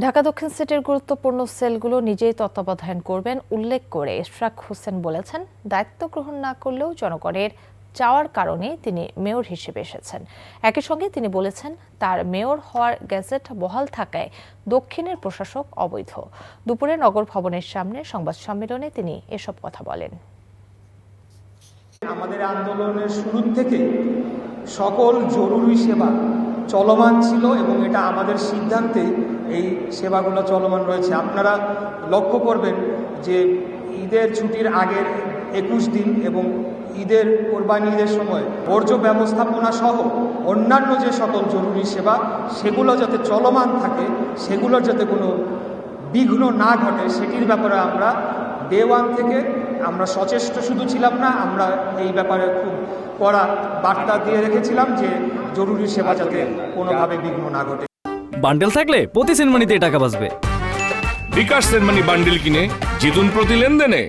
ঢাকা দক্ষিণ সিটির গুরুত্বপূর্ণ সেলগুলো নিজেই তত্ত্বাবধান করবেন উল্লেখ করে ইশরাক হোসেন বলেছেন, দায়িত্ব গ্রহণ না করলেও জনগণের চাওয়ার কারণে তিনি মেয়র হিসেবে এসেছেন। একই সঙ্গে তিনি বলেছেন, তার মেয়র হওয়ার গেজেট বহাল থাকায় দক্ষিণের প্রশাসক অবৈধ। দুপুরে নগর ভবনের সামনে সংবাদ সম্মেলনে তিনি এসব কথা বলেন। আমাদের আন্দোলনের শুরু থেকে সকল জরুরি সেবা চলমান ছিল এবং এটা আমাদের সিদ্ধান্তে এই সেবাগুলো চলমান রয়েছে। আপনারা লক্ষ্য করবেন যে ঈদের ছুটির আগের 21 দিন এবং ঈদের কোরবানি ঈদের সময় বর্জ্য ব্যবস্থাপনা সহ অন্যান্য যে সকল জরুরি সেবা সেগুলো যাতে চলমান থাকে, সেগুলোর যাতে কোনো বিঘ্ন না ঘটে, সেটির ব্যাপারে আমরা ডে ওয়ান থেকে আমরা সচেষ্ট শুধু ছিলাম না, আমরা এই ব্যাপারে খুব কড়া বার্তা দিয়ে রেখেছিলাম যে জরুরি সেবা যাতে কোনোভাবে বিঘ্ন না ঘটে। বান্ডেল থাকলে প্রতি সেনমানিতে টাকা বাঁচবে। বিকাশ সেনমানি বান্ডেল কিনে জিতুন প্রতি লেনদেনে।